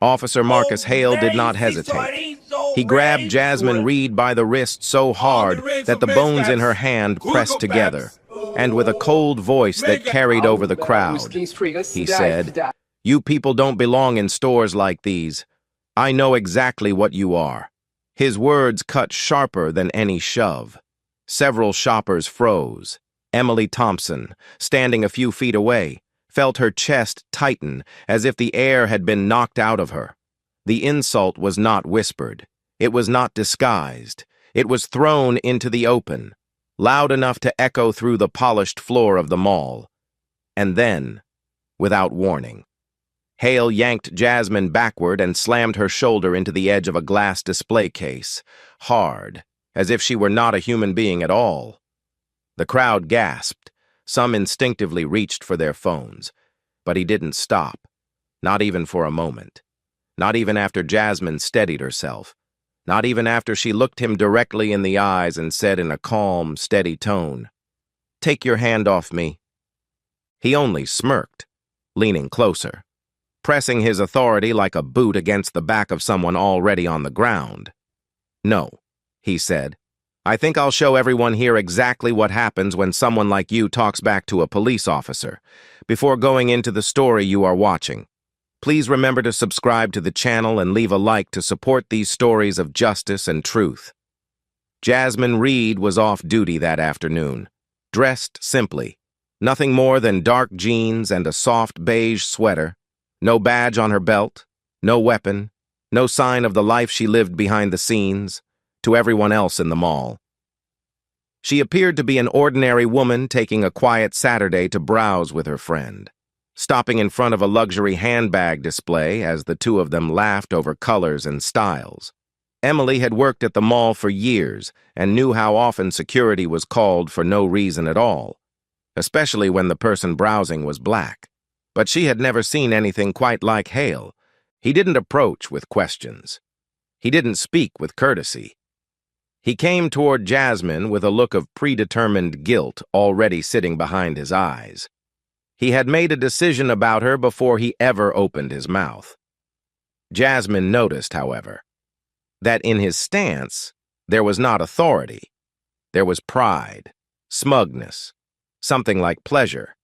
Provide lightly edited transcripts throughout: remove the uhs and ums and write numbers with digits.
Officer Marcus Oh, Hale did not man, hesitate. he's so He grabbed Jasmine ready. Reed by the wrist so hard that the bones in her hand pressed together, and with a cold voice that carried over the crowd, he said, "You people don't belong in stores like these. I know exactly what you are." His words cut sharper than any shove. Several shoppers froze. Emily Thompson, standing a few feet away, felt her chest tighten as if the air had been knocked out of her. The insult was not whispered. It was not disguised. It was thrown into the open, loud enough to echo through the polished floor of the mall. And then, without warning, Hale yanked Jasmine backward and slammed her shoulder into the edge of a glass display case, hard, as if she were not a human being at all. The crowd gasped. Some instinctively reached for their phones. But he didn't stop, not even for a moment. Not even after Jasmine steadied herself. Not even after she looked him directly in the eyes and said in a calm, steady tone, "Take your hand off me." He only smirked, leaning closer, pressing his authority like a boot against the back of someone already on the ground. "No," he said. "I think I'll show everyone here exactly what happens when someone like you talks back to a police officer, before going into the story you are watching. Please remember to subscribe to the channel and leave a like to support these stories of justice and truth." Jasmine Reed was off duty that afternoon, dressed simply. Nothing more than dark jeans and a soft beige sweater. No badge on her belt, no weapon, no sign of the life she lived behind the scenes, to everyone else in the mall. She appeared to be an ordinary woman taking a quiet Saturday to browse with her friend, stopping in front of a luxury handbag display as the two of them laughed over colors and styles. Emily had worked at the mall for years and knew how often security was called for no reason at all, especially when the person browsing was black. But she had never seen anything quite like Hale. He didn't approach with questions. He didn't speak with courtesy. He came toward Jasmine with a look of predetermined guilt already sitting behind his eyes. He had made a decision about her before he ever opened his mouth. Jasmine noticed, however, that in his stance there was not authority. There was pride, smugness, something like pleasure,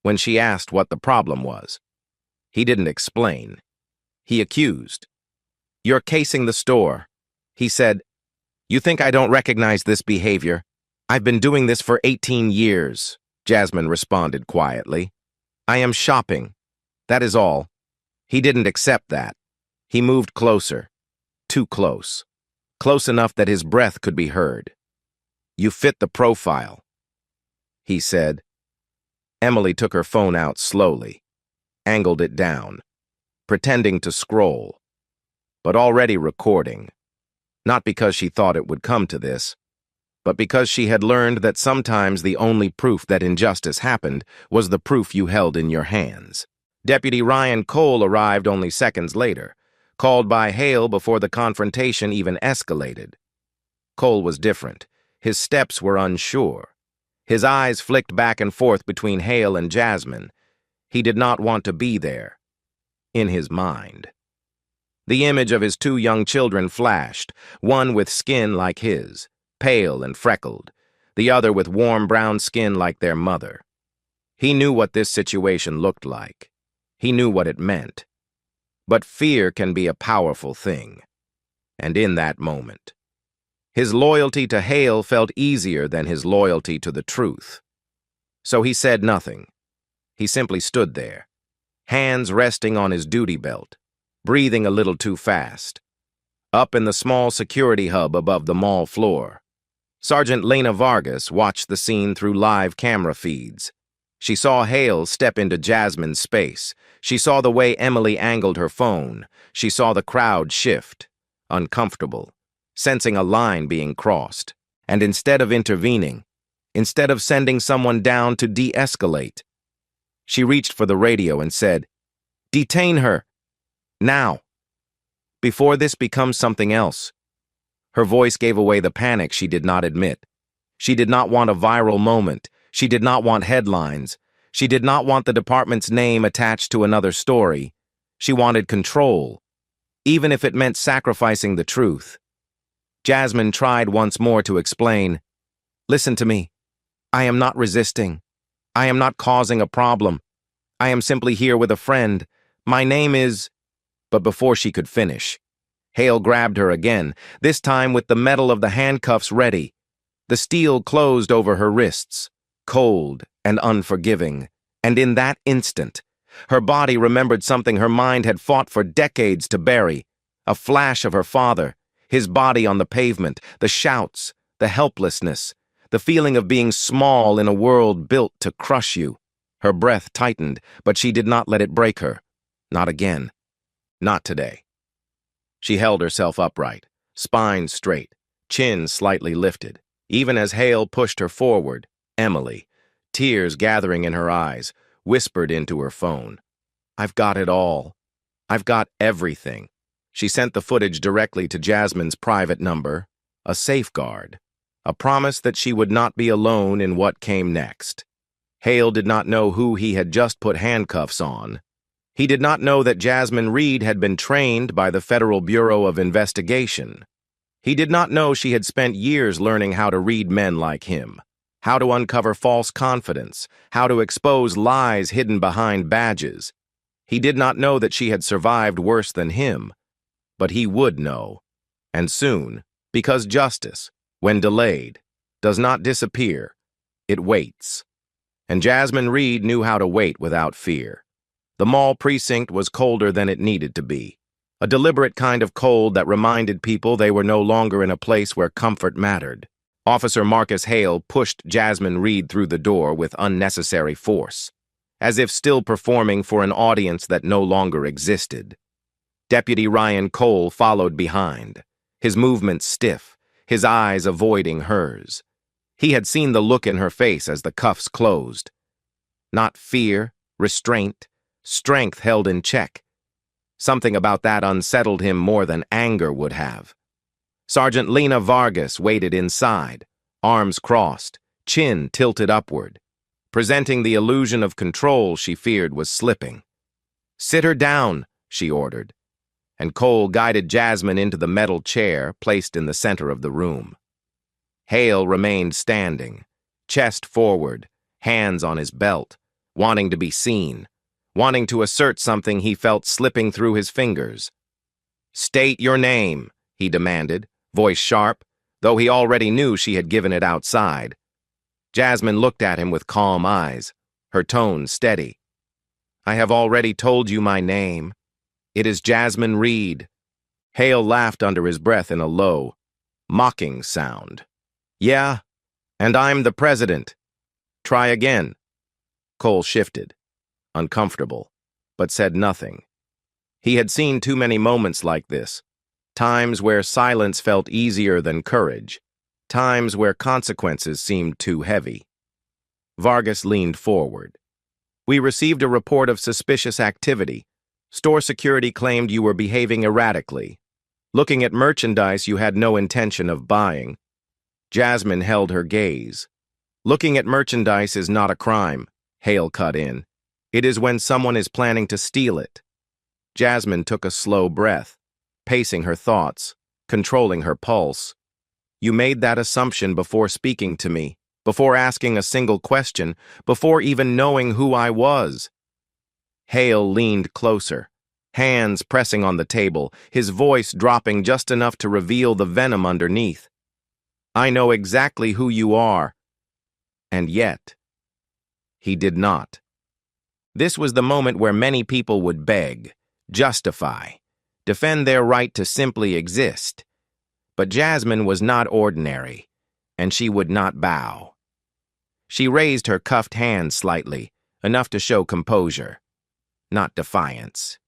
when she asked what the problem was. He didn't explain. He accused. "You're casing the store," he said. "You think I don't recognize this behavior? I've been doing this for 18 years, Jasmine responded quietly. "I am shopping. That is all." He didn't accept that. He moved closer. Too close. Close enough that his breath could be heard. "You fit the profile," he said. Emily took her phone out slowly, angled it down, pretending to scroll, but already recording. Not because she thought it would come to this, but because she had learned that sometimes the only proof that injustice happened was the proof you held in your hands. Deputy Ryan Cole arrived only seconds later, called by Hale before the confrontation even escalated. Cole was different. His steps were unsure. His eyes flicked back and forth between Hale and Jasmine. He did not want to be there. In his mind. The image of his two young children flashed, one with skin like his, pale and freckled, the other with warm brown skin like their mother. He knew what this situation looked like. He knew what it meant. But fear can be a powerful thing. And in that moment, his loyalty to Hale felt easier than his loyalty to the truth. So he said nothing. He simply stood there, hands resting on his duty belt, breathing a little too fast. Up in the small security hub above the mall floor, Sergeant Lena Vargas watched the scene through live camera feeds. She saw Hale step into Jasmine's space. She saw the way Emily angled her phone. She saw the crowd shift, uncomfortable, sensing a line being crossed. And instead of intervening, instead of sending someone down to de-escalate, she reached for the radio and said, "Detain her. Now. Before this becomes something else." Her voice gave away the panic she did not admit. She did not want a viral moment. She did not want headlines. She did not want the department's name attached to another story. She wanted control. even if it meant sacrificing the truth. Jasmine tried once more to explain. Listen to me. I am not resisting. I am not causing a problem. I am simply here with a friend. My name is... But before she could finish, Hale grabbed her again, this time with the metal of the handcuffs ready. The steel closed over her wrists, cold and unforgiving, and in that instant, her body remembered something her mind had fought for decades to bury, a flash of her father, his body on the pavement, the shouts, the helplessness, the feeling of being small in a world built to crush you. Her breath tightened, but she did not let it break her. Not again. Not today. She held herself upright, spine straight, chin slightly lifted. Even as Hale pushed her forward, Emily, tears gathering in her eyes, whispered into her phone. I've got it all. I've got everything. She sent the footage directly to Jasmine's private number, a safeguard, a promise that she would not be alone in what came next. Hale did not know who he had just put handcuffs on. He did not know that Jasmine Reed had been trained by the Federal Bureau of Investigation. He did not know she had spent years learning how to read men like him, how to uncover false confidence, how to expose lies hidden behind badges. He did not know that she had survived worse than him, but he would know, and soon, because justice, when delayed, does not disappear, it waits. And Jasmine Reed knew how to wait without fear. The mall precinct was colder than it needed to be, a deliberate kind of cold that reminded people they were no longer in a place where comfort mattered. Officer Marcus Hale pushed Jasmine Reed through the door with unnecessary force, as if still performing for an audience that no longer existed. Deputy Ryan Cole followed behind, his movements stiff, his eyes avoiding hers. He had seen the look in her face as the cuffs closed. Not fear, restraint, strength held in check. Something about that unsettled him more than anger would have. Sergeant Lena Vargas waited inside, arms crossed, chin tilted upward, presenting the illusion of control she feared was slipping. "Sit her down," she ordered, and Cole guided Jasmine into the metal chair placed in the center of the room. Hale remained standing, chest forward, hands on his belt, wanting to be seen, wanting to assert something he felt slipping through his fingers. "State your name," he demanded, voice sharp, though he already knew she had given it outside. Jasmine looked at him with calm eyes, her tone steady. "I have already told you my name. It is Jasmine Reed." Hale laughed under his breath in a low, mocking sound. "Yeah, and I'm the president. Try again." Cole shifted, uncomfortable, but said nothing. He had seen too many moments like this, times where silence felt easier than courage, times where consequences seemed too heavy. Vargas leaned forward. "We received a report of suspicious activity. Store security claimed you were behaving erratically, looking at merchandise you had no intention of buying." Jasmine held her gaze. "Looking at merchandise is not a crime," Hale cut in. "It is when someone is planning to steal it." Jasmine took a slow breath, pacing her thoughts, controlling her pulse. "You made that assumption before speaking to me, before asking a single question, before even knowing who I was." Hale leaned closer, hands pressing on the table, his voice dropping just enough to reveal the venom underneath. "I know exactly who you are." And yet, he did not. This was the moment where many people would beg, justify, defend their right to simply exist. But Jasmine was not ordinary, and she would not bow. She raised her cuffed hand slightly, enough to show composure, not defiance.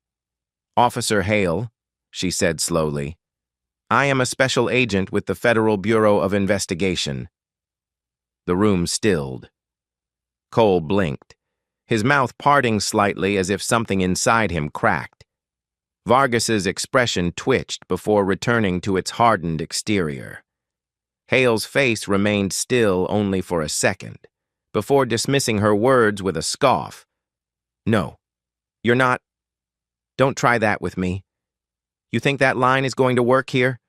"Officer Hale," she said slowly, "I am a special agent with the Federal Bureau of Investigation." The room stilled. Cole blinked, his mouth parting slightly as if something inside him cracked. Vargas's expression twitched before returning to its hardened exterior. Hale's face remained still only for a second, before dismissing her words with a scoff. "No, you're not. Don't try that with me. You think that line is going to work here?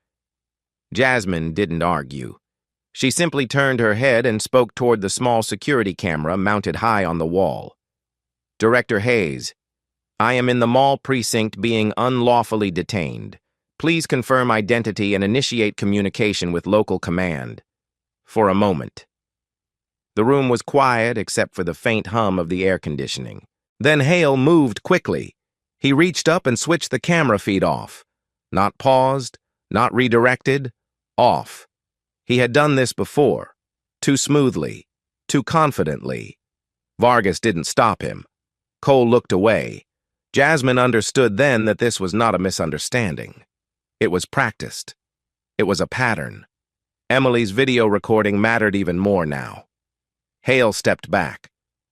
Jasmine didn't argue. She simply turned her head and spoke toward the small security camera mounted high on the wall. Director Hayes, I am in the mall precinct being unlawfully detained. Please confirm identity and initiate communication with local command. For a moment. The room was quiet except for the faint hum of the air conditioning. Then Hale moved quickly. He reached up and switched the camera feed off. Not paused, not redirected, off. He had done this before. Too smoothly, too confidently. Vargas didn't stop him. Cole looked away. Jasmine understood then that this was not a misunderstanding. It was practiced. It was a pattern. Emily's video recording mattered even more now. Hale stepped back,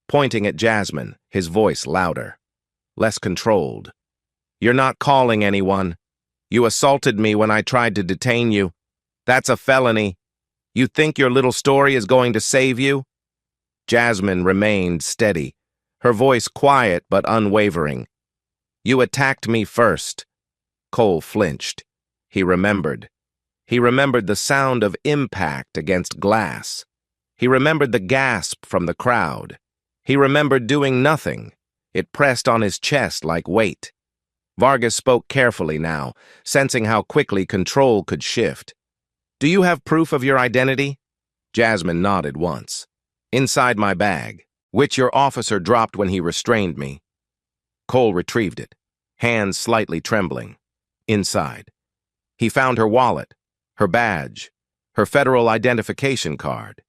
pointing at Jasmine, his voice louder, less controlled. You're not calling anyone. You assaulted me when I tried to detain you. That's a felony. You think your little story is going to save you? Jasmine remained steady, her voice quiet but unwavering. You attacked me first. Cole flinched. He remembered. He remembered the sound of impact against glass. He remembered the gasp from the crowd. He remembered doing nothing. It pressed on his chest like weight. Vargas spoke carefully now, sensing how quickly control could shift. Do you have proof of your identity? Jasmine nodded once. Inside my bag, which your officer dropped when he restrained me. Cole retrieved it, hands slightly trembling. Inside. He found her wallet, her badge, her federal identification card.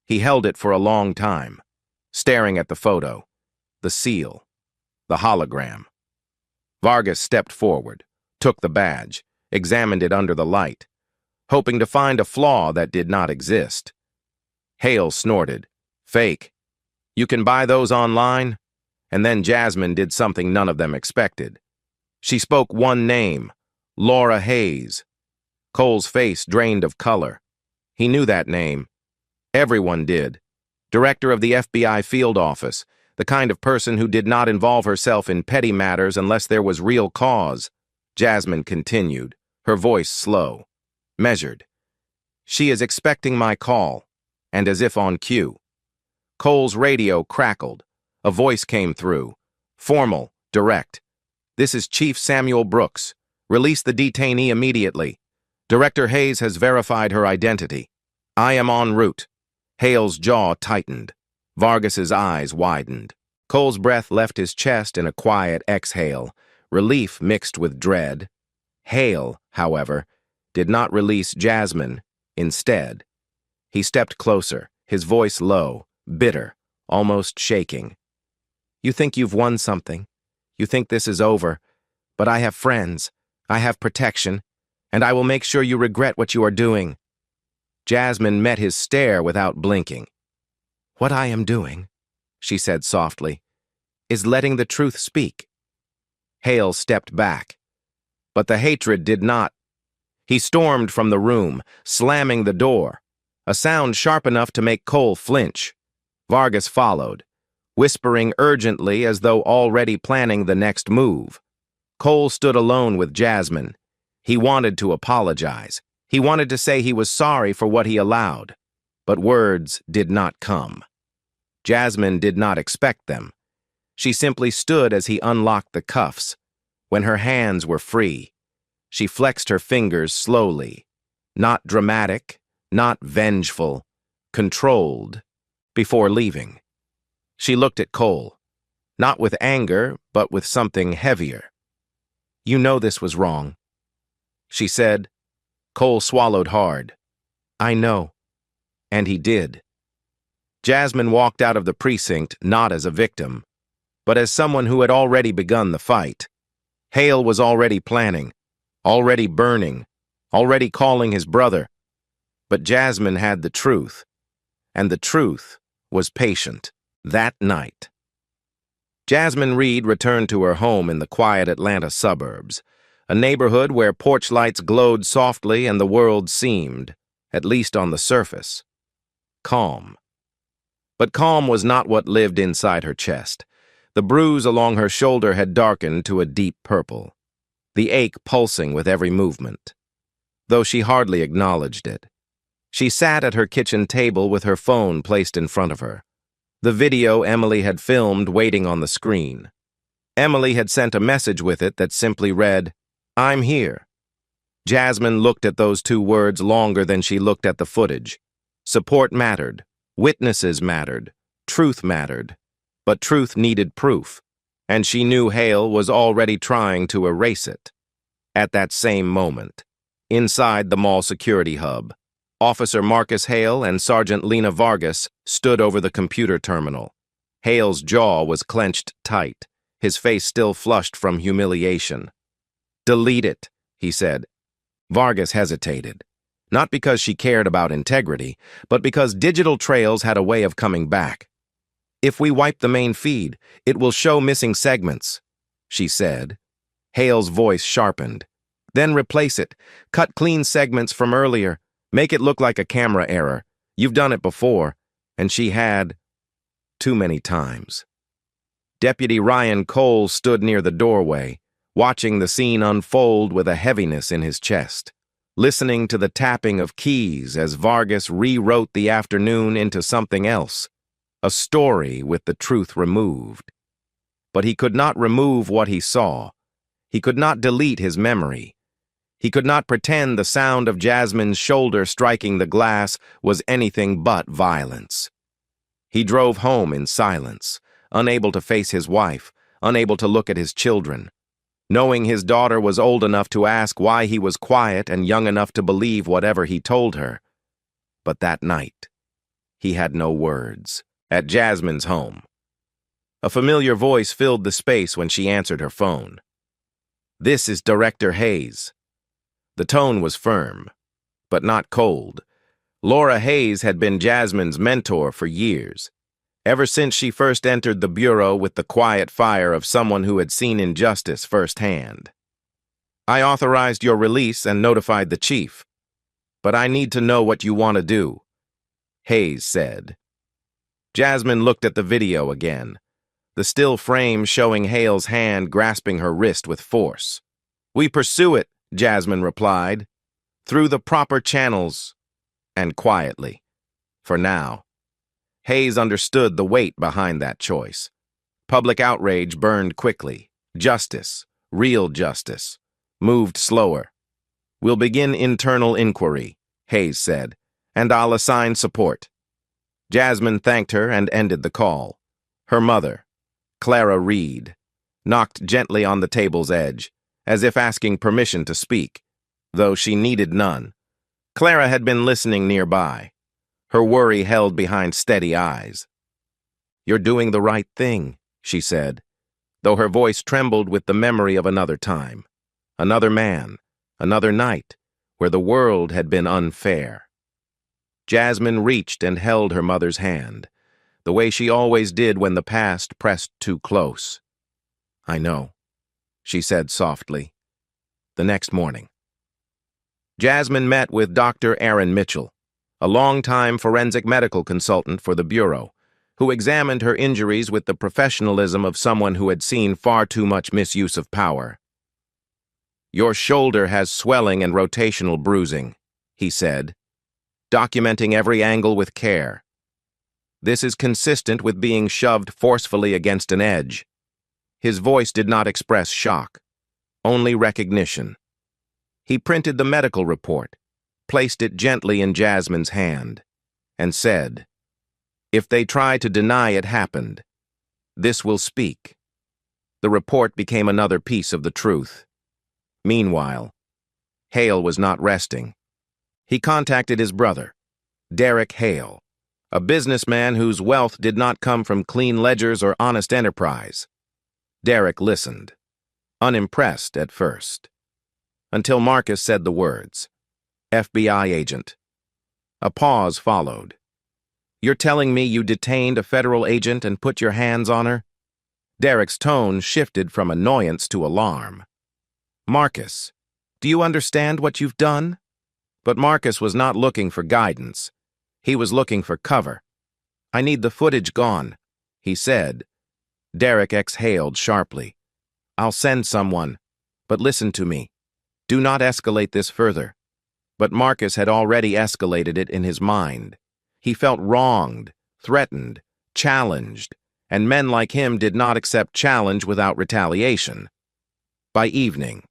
He held it for a long time, staring at the photo, the seal, the hologram. Vargas stepped forward, took the badge, examined it under the light, hoping to find a flaw that did not exist. Hale snorted. Fake. You can buy those online? And then Jasmine did something none of them expected. She spoke one name, Laura Hayes. Cole's face drained of color. He knew that name. Everyone did. Director of the FBI field office, the kind of person who did not involve herself in petty matters unless there was real cause. Jasmine continued, her voice slow, measured. She is expecting my call, and as if on cue. Cole's radio crackled. A voice came through. Formal, direct. This is Chief Samuel Brooks. Release the detainee immediately. Director Hayes has verified her identity. I am en route. Hale's jaw tightened. Vargas's eyes widened. Cole's breath left his chest in a quiet exhale, relief mixed with dread. Hale, however, did not release Jasmine. Instead, he stepped closer, his voice low, bitter, almost shaking. You think you've won something. You think this is over. But I have friends. I have protection. And I will make sure you regret what you are doing. Jasmine met his stare without blinking. What I am doing, she said softly, is letting the truth speak. Hale stepped back. But the hatred did not. He stormed from the room, slamming the door, a sound sharp enough to make Cole flinch. Vargas followed, whispering urgently as though already planning the next move. Cole stood alone with Jasmine. He wanted to apologize. He wanted to say he was sorry for what he allowed, but words did not come. Jasmine did not expect them. She simply stood as he unlocked the cuffs. When her hands were free, she flexed her fingers slowly, not dramatic, not vengeful, controlled, before leaving. She looked at Cole, not with anger, but with something heavier. You know this was wrong, she said. Cole swallowed hard. I know. And he did. Jasmine walked out of the precinct not as a victim, but as someone who had already begun the fight. Hale was already planning, already burning, already calling his brother. But Jasmine had the truth, and the truth was patient. That night, Jasmine Reed returned to her home in the quiet Atlanta suburbs, a neighborhood where porch lights glowed softly and the world seemed, at least on the surface, calm. But calm was not what lived inside her chest. The bruise along her shoulder had darkened to a deep purple. the ache pulsing with every movement, though she hardly acknowledged it. She sat at her kitchen table with her phone placed in front of her, the video Emily had filmed waiting on the screen. Emily had sent a message with it that simply read, "I'm here." Jasmine looked at those two words longer than she looked at the footage. Support mattered, witnesses mattered, truth mattered, but truth needed proof, and she knew Hale was already trying to erase it. At that same moment, inside the mall security hub, Officer Marcus Hale and Sergeant Lena Vargas stood over the computer terminal. Hale's jaw was clenched tight, his face still flushed from humiliation. "Delete it," he said. Vargas hesitated, not because she cared about integrity, but because digital trails had a way of coming back. "If we wipe the main feed, it will show missing segments," she said. Hale's voice sharpened. "Then replace it. Cut clean segments from earlier. Make it look like a camera error. You've done it before." And she had, too many times. Deputy Ryan Cole stood near the doorway, watching the scene unfold with a heaviness in his chest, listening to the tapping of keys as Vargas rewrote the afternoon into something else, a story with the truth removed. But he could not remove what he saw. He could not delete his memory. He could not pretend the sound of Jasmine's shoulder striking the glass was anything but violence. He drove home in silence, unable to face his wife, unable to look at his children, knowing his daughter was old enough to ask why he was quiet and young enough to believe whatever he told her. But that night, he had no words. At Jasmine's home, a familiar voice filled the space when she answered her phone. "This is Director Hayes." The tone was firm, but not cold. Laura Hayes had been Jasmine's mentor for years, ever since she first entered the bureau with the quiet fire of someone who had seen injustice firsthand. "I authorized your release and notified the chief, but I need to know what you want to do," Hayes said. Jasmine looked at the video again, the still frame showing Hale's hand grasping her wrist with force. "We pursue it," Jasmine replied, "through the proper channels," and quietly, for now. Hayes understood the weight behind that choice. Public outrage burned quickly. Justice, real justice, moved slower. "We'll begin internal inquiry," Hayes said, "and I'll assign support." Jasmine thanked her and ended the call. Her mother, Clara Reed, knocked gently on the table's edge, as if asking permission to speak, though she needed none. Clara had been listening nearby, her worry held behind steady eyes. "You're doing the right thing," she said, though her voice trembled with the memory of another time, another man, another night, where the world had been unfair. Jasmine reached and held her mother's hand, the way she always did when the past pressed too close. "I know," she said softly. The next morning, Jasmine met with Dr. Aaron Mitchell, a longtime forensic medical consultant for the Bureau, who examined her injuries with the professionalism of someone who had seen far too much misuse of power. "Your shoulder has swelling and rotational bruising," he said, documenting every angle with care. "This is consistent with being shoved forcefully against an edge." His voice did not express shock, only recognition. He printed the medical report, placed it gently in Jasmine's hand, and said, "If they try to deny it happened, this will speak." The report became another piece of the truth. Meanwhile, Hale was not resting. He contacted his brother, Derek Hale, a businessman whose wealth did not come from clean ledgers or honest enterprise. Derek listened, unimpressed at first, until Marcus said the words, "FBI agent." A pause followed. "You're telling me you detained a federal agent and put your hands on her?" Derek's tone shifted from annoyance to alarm. "Marcus, do you understand what you've done?" But Marcus was not looking for guidance. He was looking for cover. "I need the footage gone," he said. Derek exhaled sharply. "I'll send someone, But listen to me. Do not escalate this further. But Marcus had already escalated it in his mind. He felt wronged, threatened, challenged, and men like him did not accept challenge without retaliation. By evening,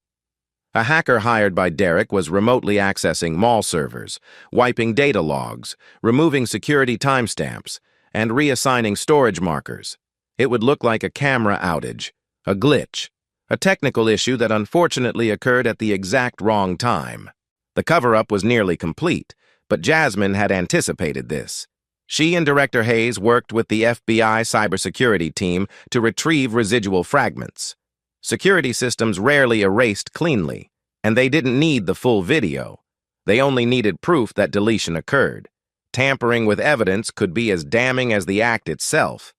a hacker hired by Derek was remotely accessing mall servers, wiping data logs, removing security timestamps, and reassigning storage markers. It would look like a camera outage, a glitch, a technical issue that unfortunately occurred at the exact wrong time. The cover-up was nearly complete, but Jasmine had anticipated this. She and Director Hayes worked with the FBI cybersecurity team to retrieve residual fragments. Security systems rarely erased cleanly, and they didn't need the full video. They only needed proof that deletion occurred. Tampering with evidence could be as damning as the act itself.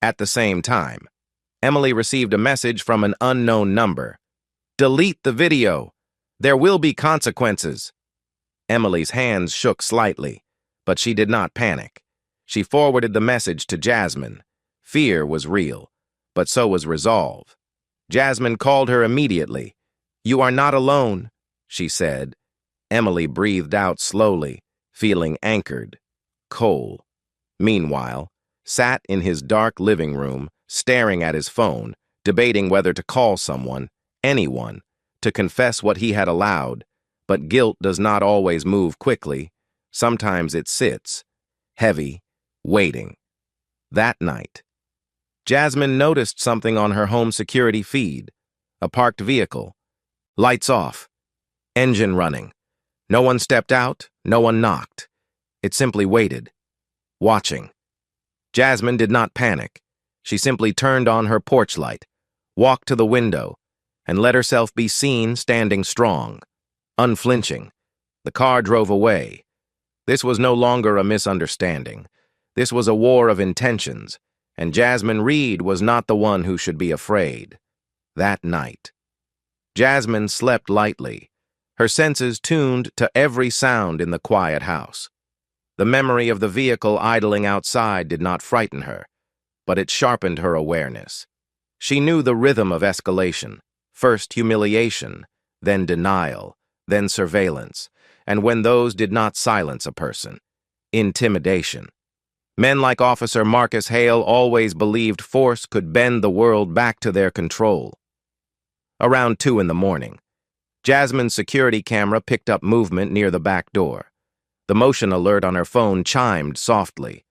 At the same time, Emily received a message from an unknown number. "Delete the video. There will be consequences." Emily's hands shook slightly, but she did not panic. She forwarded the message to Jasmine. Fear was real, but so was resolve. Jasmine called her immediately. "You are not alone," she said. Emily breathed out slowly, feeling anchored. Cole, meanwhile, sat in his dark living room, staring at his phone, debating whether to call someone, anyone, to confess what he had allowed. But guilt does not always move quickly. Sometimes it sits, heavy, waiting. That night, Jasmine noticed something on her home security feed. A parked vehicle. Lights off. Engine running. No one stepped out, no one knocked. It simply waited, watching. Jasmine did not panic. She simply turned on her porch light, walked to the window, and let herself be seen standing strong, unflinching. The car drove away. This was no longer a misunderstanding. This was a war of intentions, and Jasmine Reed was not the one who should be afraid. That night, Jasmine slept lightly, her senses tuned to every sound in the quiet house. The memory of the vehicle idling outside did not frighten her, but it sharpened her awareness. She knew the rhythm of escalation, first humiliation, then denial, then surveillance, and when those did not silence a person, intimidation. Men like Officer Marcus Hale always believed force could bend the world back to their control. Around 2 in the morning, Jasmine's security camera picked up movement near the back door. The motion alert on her phone chimed softly.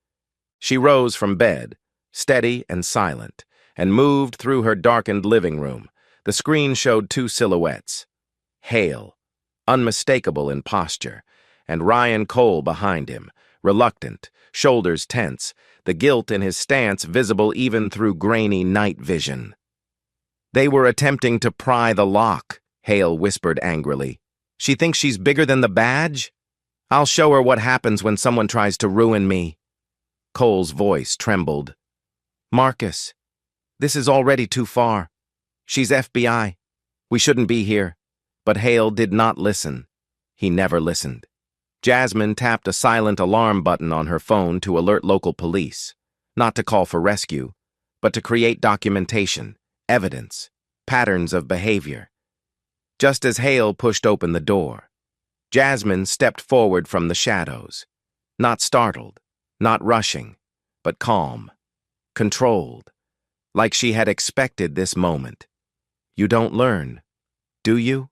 She rose from bed, steady and silent, and moved through her darkened living room. The screen showed 2 silhouettes. Hale, unmistakable in posture, and Ryan Cole behind him, reluctant, shoulders tense, the guilt in his stance visible even through grainy night vision. "They were attempting to pry the lock," Hale whispered angrily. "She thinks she's bigger than the badge? I'll show her what happens when someone tries to ruin me." Cole's voice trembled. "Marcus, this is already too far. She's FBI. We shouldn't be here." But Hale did not listen. He never listened. Jasmine tapped a silent alarm button on her phone to alert local police, not to call for rescue, but to create documentation, evidence, patterns of behavior. Just as Hale pushed open the door, Jasmine stepped forward from the shadows, not startled, not rushing, but calm, controlled, like she had expected this moment. "You don't learn, do you?"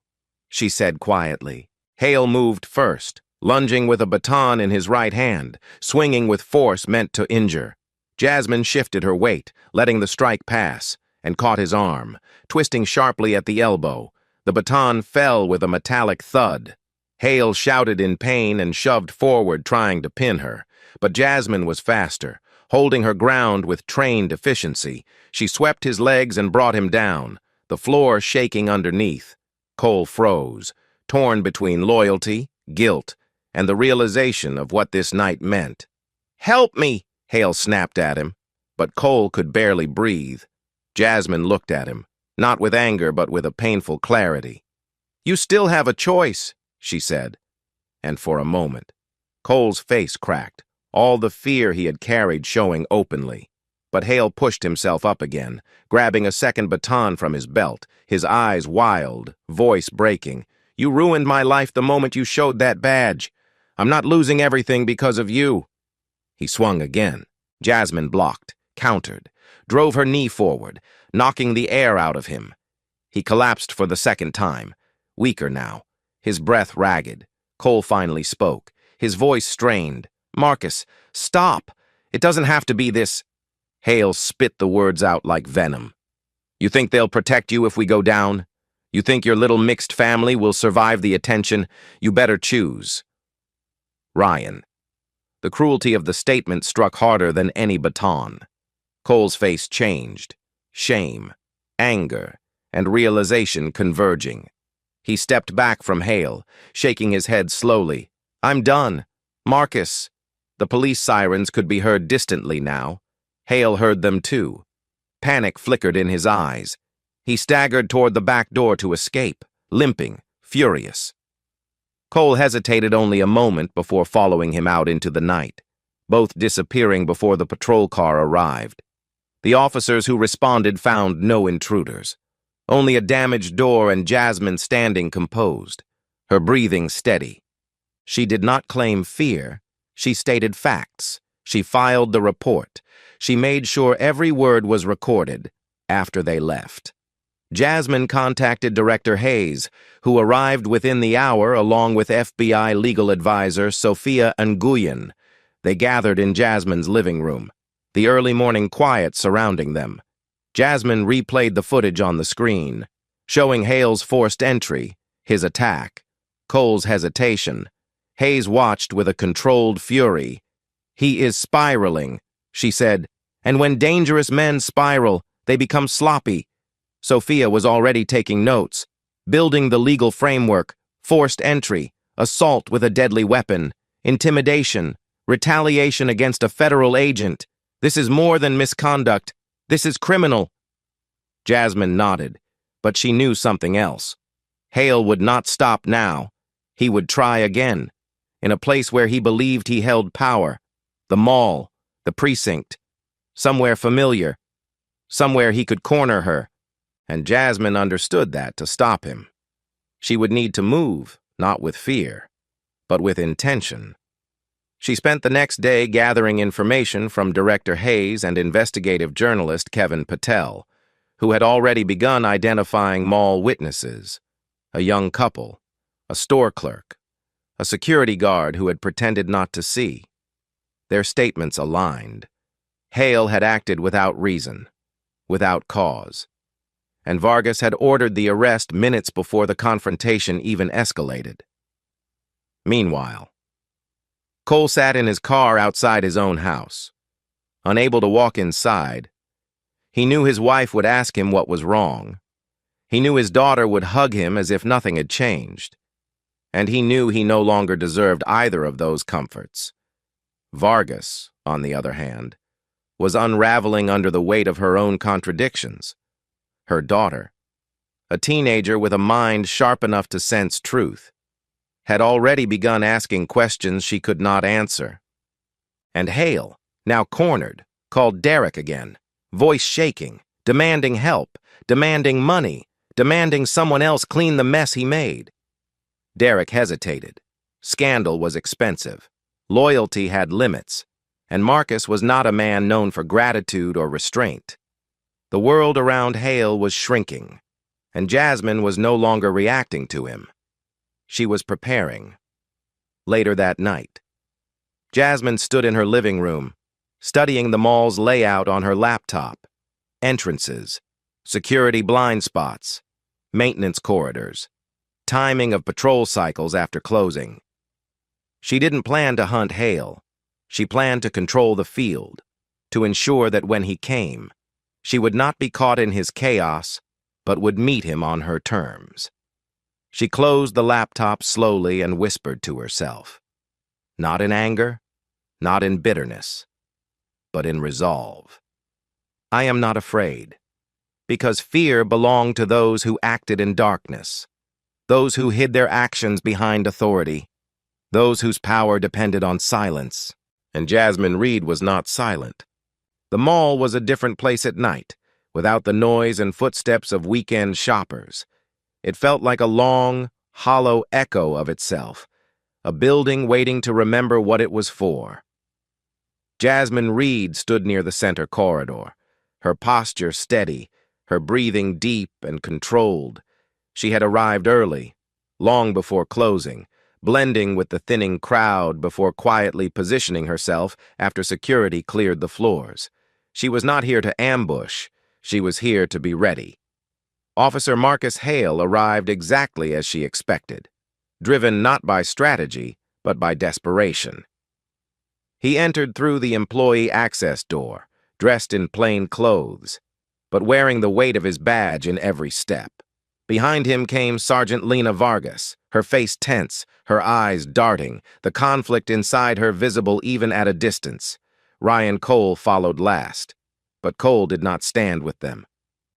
she said quietly. Hale moved first, lunging with a baton in his right hand, swinging with force meant to injure. Jasmine shifted her weight, letting the strike pass, and caught his arm, twisting sharply at the elbow. The baton fell with a metallic thud. Hale shouted in pain and shoved forward, trying to pin her. But Jasmine was faster. Holding her ground with trained efficiency, she swept his legs and brought him down, the floor shaking underneath. Cole froze, torn between loyalty, guilt, and the realization of what this night meant. "Help me!" Hale snapped at him, but Cole could barely breathe. Jasmine looked at him, not with anger but with a painful clarity. "You still have a choice," she said. And for a moment, Cole's face cracked, all the fear he had carried showing openly. But Hale pushed himself up again, grabbing a second baton from his belt, his eyes wild, voice breaking. "You ruined my life the moment you showed that badge. I'm not losing everything because of you." He swung again. Jasmine blocked, countered, drove her knee forward, knocking the air out of him. He collapsed for the second time, weaker now, his breath ragged. Cole finally spoke, his voice strained. "Marcus, stop! It doesn't have to be this." Hale spit the words out like venom. "You think they'll protect you if we go down? You think your little mixed family will survive the attention? You better choose." Ryan. The cruelty of the statement struck harder than any baton. Cole's face changed, shame, anger, and realization converging. He stepped back from Hale, shaking his head slowly. "I'm done. Marcus." The police sirens could be heard distantly now. Hale heard them too. Panic flickered in his eyes. He staggered toward the back door to escape, limping, furious. Cole hesitated only a moment before following him out into the night, both disappearing before the patrol car arrived. The officers who responded found no intruders, only a damaged door and Jasmine standing composed, her breathing steady. She did not claim fear. She stated facts. She filed the report. She made sure every word was recorded after they left. Jasmine contacted Director Hayes, who arrived within the hour along with FBI legal advisor Sophia Nguyen. They gathered in Jasmine's living room, the early morning quiet surrounding them. Jasmine replayed the footage on the screen, showing Hale's forced entry, his attack, Cole's hesitation. Hayes watched with a controlled fury. "He is spiraling," she said, "and when dangerous men spiral, they become sloppy." Sophia was already taking notes, building the legal framework, forced entry, assault with a deadly weapon, intimidation, retaliation against a federal agent. This is more than misconduct. This is criminal. Jasmine nodded, but she knew something else. Hale would not stop now. He would try again, in a place where he believed he held power, the mall, the precinct, somewhere familiar, somewhere he could corner her. And Jasmine understood that to stop him. She would need to move, not with fear, but with intention. She spent the next day gathering information from Director Hayes and investigative journalist Kevin Patel, who had already begun identifying mall witnesses, a young couple, a store clerk, a security guard who had pretended not to see. Their statements aligned. Hale had acted without reason, without cause, and Vargas had ordered the arrest minutes before the confrontation even escalated. Meanwhile, Cole sat in his car outside his own house. Unable to walk inside, he knew his wife would ask him what was wrong. He knew his daughter would hug him as if nothing had changed. And he knew he no longer deserved either of those comforts. Vargas, on the other hand, was unraveling under the weight of her own contradictions. Her daughter, a teenager with a mind sharp enough to sense truth, had already begun asking questions she could not answer. And Hale, now cornered, called Derek again, voice shaking, demanding help, demanding money, demanding someone else clean the mess he made. Derek hesitated. Scandal was expensive. Loyalty had limits, and Marcus was not a man known for gratitude or restraint. The world around Hale was shrinking, and Jasmine was no longer reacting to him. She was preparing. Later that night, Jasmine stood in her living room, studying the mall's layout on her laptop. Entrances, security blind spots, maintenance corridors, timing of patrol cycles after closing. She didn't plan to hunt Hale. She planned to control the field, to ensure that when he came, she would not be caught in his chaos, but would meet him on her terms. She closed the laptop slowly and whispered to herself, not in anger, not in bitterness, but in resolve. I am not afraid, because fear belonged to those who acted in darkness, those who hid their actions behind authority, those whose power depended on silence, and Jasmine Reed was not silent. The mall was a different place at night, without the noise and footsteps of weekend shoppers. It felt like a long, hollow echo of itself, a building waiting to remember what it was for. Jasmine Reed stood near the center corridor, her posture steady, her breathing deep and controlled. She had arrived early, long before closing, blending with the thinning crowd before quietly positioning herself after security cleared the floors. She was not here to ambush, she was here to be ready. Officer Marcus Hale arrived exactly as she expected, driven not by strategy, but by desperation. He entered through the employee access door, dressed in plain clothes, but wearing the weight of his badge in every step. Behind him came Sergeant Lena Vargas, her face tense, her eyes darting, the conflict inside her visible even at a distance. Ryan Cole followed last, but Cole did not stand with them.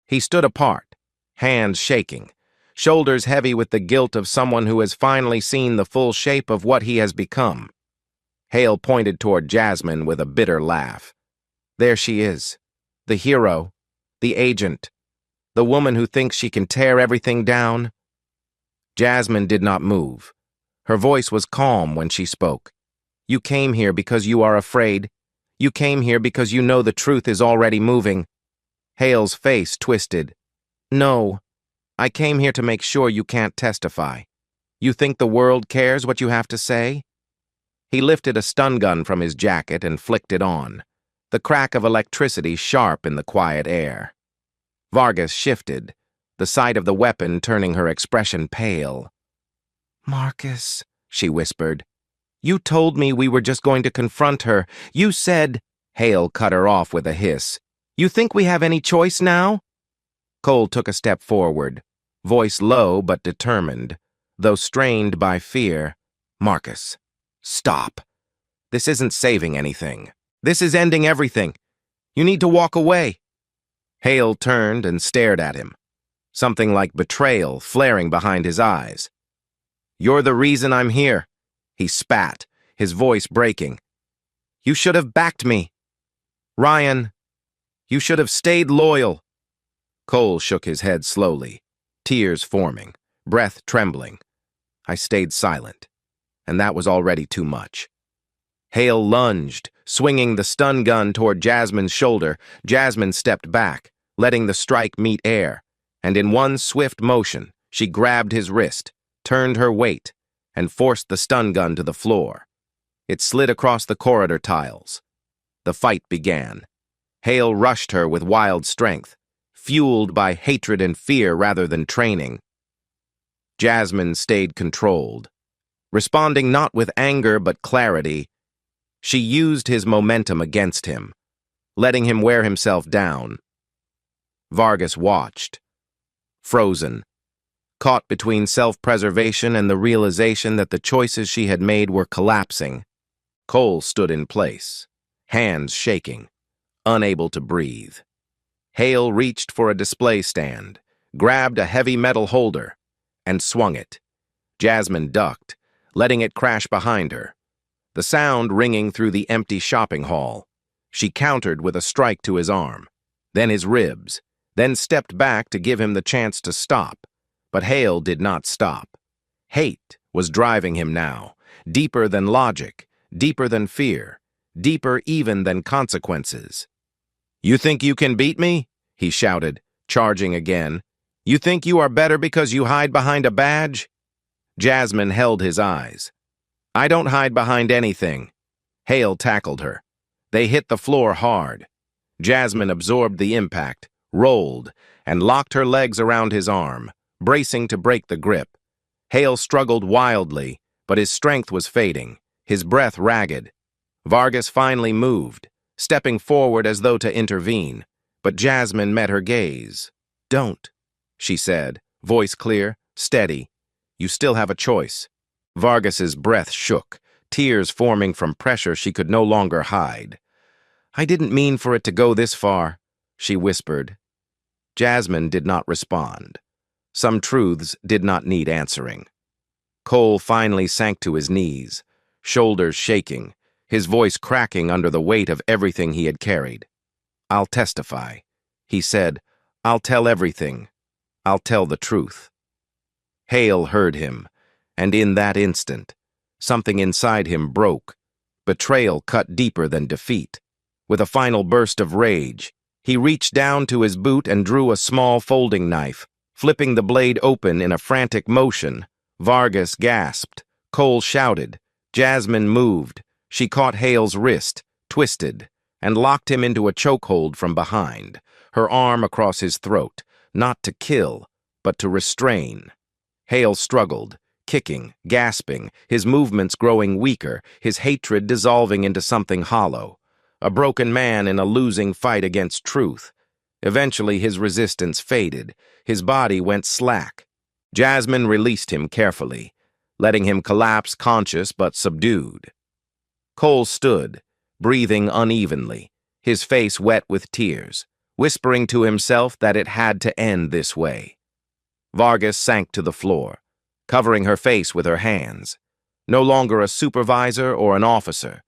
He stood apart, hands shaking, shoulders heavy with the guilt of someone who has finally seen the full shape of what he has become. Hale pointed toward Jasmine with a bitter laugh. There she is, the hero, the agent, the woman who thinks she can tear everything down. Jasmine did not move. Her voice was calm when she spoke. You came here because you are afraid. You came here because you know the truth is already moving. Hale's face twisted. No, I came here to make sure you can't testify. You think the world cares what you have to say? He lifted a stun gun from his jacket and flicked it on, the crack of electricity sharp in the quiet air. Vargas shifted, the sight of the weapon turning her expression pale. Marcus, she whispered, you told me we were just going to confront her. You said— Hale cut her off with a hiss. You think we have any choice now? Cole took a step forward, voice low but determined, though strained by fear. Marcus, stop. This isn't saving anything. This is ending everything. You need to walk away. Hale turned and stared at him, something like betrayal flaring behind his eyes. You're the reason I'm here. He spat, his voice breaking. You should have backed me. Ryan, you should have stayed loyal. Cole shook his head slowly, tears forming, breath trembling. I stayed silent, and that was already too much. Hale lunged, swinging the stun gun toward Jasmine's shoulder. Jasmine stepped back, letting the strike meet air, and in one swift motion, she grabbed his wrist, turned her weight, and forced the stun gun to the floor. It slid across the corridor tiles. The fight began. Hale rushed her with wild strength, fueled by hatred and fear rather than training. Jasmine stayed controlled, responding not with anger but clarity. She used his momentum against him, letting him wear himself down. Vargas watched, frozen, caught between self-preservation and the realization that the choices she had made were collapsing. Cole stood in place, hands shaking, unable to breathe. Hale reached for a display stand, grabbed a heavy metal holder, and swung it. Jasmine ducked, letting it crash behind her, the sound ringing through the empty shopping hall. She countered with a strike to his arm, then his ribs, then stepped back to give him the chance to stop. But Hale did not stop. Hate was driving him now, deeper than logic, deeper than fear, deeper even than consequences. You think you can beat me? He shouted, charging again. You think you are better because you hide behind a badge? Jasmine held his eyes. I don't hide behind anything. Hale tackled her. They hit the floor hard. Jasmine absorbed the impact, rolled, and locked her legs around his arm, bracing to break the grip. Hale struggled wildly, but his strength was fading, his breath ragged. Vargas finally moved, stepping forward as though to intervene, but Jasmine met her gaze. Don't, she said, voice clear, steady. You still have a choice. Vargas's breath shook, tears forming from pressure she could no longer hide. I didn't mean for it to go this far, she whispered. Jasmine did not respond. Some truths did not need answering. Cole finally sank to his knees, shoulders shaking, his voice cracking under the weight of everything he had carried. I'll testify. He said, I'll tell everything. I'll tell the truth. Hale heard him, and in that instant, something inside him broke. Betrayal cut deeper than defeat. With a final burst of rage, he reached down to his boot and drew a small folding knife, flipping the blade open in a frantic motion. Vargas gasped. Cole shouted. Jasmine moved. She caught Hale's wrist, twisted, and locked him into a chokehold from behind, her arm across his throat, not to kill, but to restrain. Hale struggled, kicking, gasping, his movements growing weaker, his hatred dissolving into something hollow. A broken man in a losing fight against truth. Eventually his resistance faded, his body went slack. Jasmine released him carefully, letting him collapse conscious but subdued. Cole stood, breathing unevenly, his face wet with tears, whispering to himself that it had to end this way. Vargas sank to the floor, covering her face with her hands. No longer a supervisor or an officer,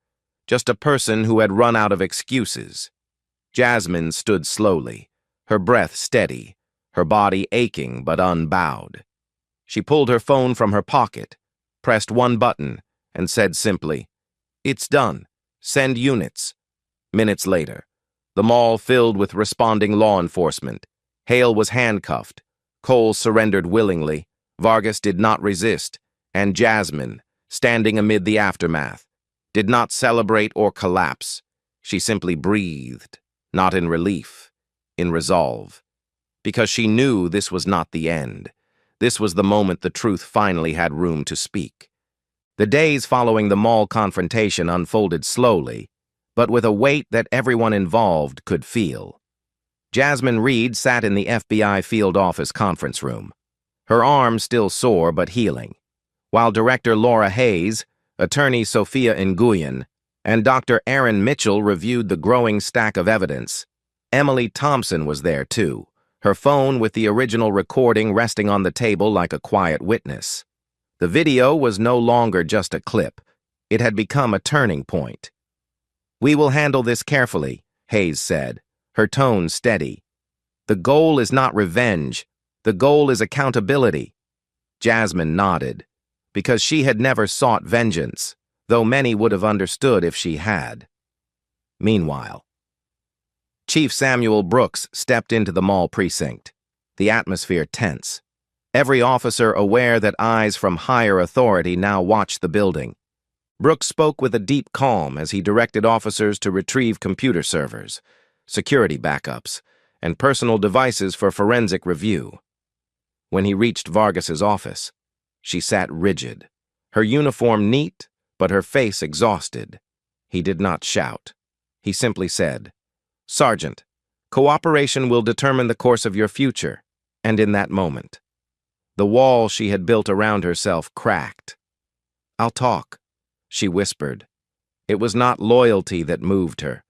just a person who had run out of excuses. Jasmine stood slowly, her breath steady, her body aching but unbowed. She pulled her phone from her pocket, pressed one button, and said simply, "It's done. Send units." Minutes later, the mall filled with responding law enforcement. Hale was handcuffed. Cole surrendered willingly. Vargas did not resist. And Jasmine, standing amid the aftermath, did not celebrate or collapse. She simply breathed, not in relief, in resolve. Because she knew this was not the end. This was the moment the truth finally had room to speak. The days following the mall confrontation unfolded slowly, but with a weight that everyone involved could feel. Jasmine Reed sat in the FBI field office conference room, her arm still sore but healing, while Director Laura Hayes, Attorney Sophia Nguyen, and Dr. Aaron Mitchell reviewed the growing stack of evidence. Emily Thompson was there too, her phone with the original recording resting on the table like a quiet witness. The video was no longer just a clip. It had become a turning point. "We will handle this carefully," Hayes said, her tone steady. "The goal is not revenge. The goal is accountability." Jasmine nodded, because she had never sought vengeance, though many would have understood if she had. Meanwhile, Chief Samuel Brooks stepped into the mall precinct, the atmosphere tense. Every officer aware that eyes from higher authority now watched the building. Brooks spoke with a deep calm as he directed officers to retrieve computer servers, security backups, and personal devices for forensic review. When he reached Vargas's office, she sat rigid, her uniform neat, but her face exhausted. He did not shout. He simply said, "Sergeant, cooperation will determine the course of your future." And in that moment, the wall she had built around herself cracked. "I'll talk," she whispered. It was not loyalty that moved her.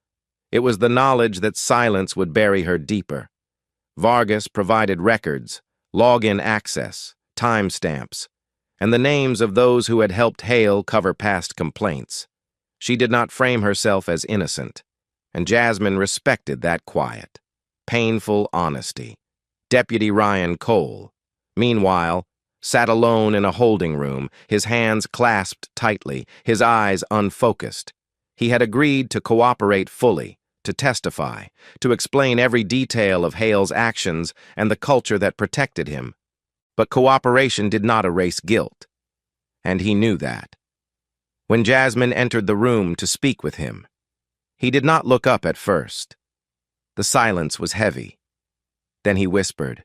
It was the knowledge that silence would bury her deeper. Vargas provided records, login access, timestamps, and the names of those who had helped Hale cover past complaints. She did not frame herself as innocent, and Jasmine respected that quiet, painful honesty. Deputy Ryan Cole, meanwhile, sat alone in a holding room, his hands clasped tightly, his eyes unfocused. He had agreed to cooperate fully, to testify, to explain every detail of Hale's actions and the culture that protected him. But cooperation did not erase guilt, and he knew that. When Jasmine entered the room to speak with him, he did not look up at first. The silence was heavy. Then he whispered,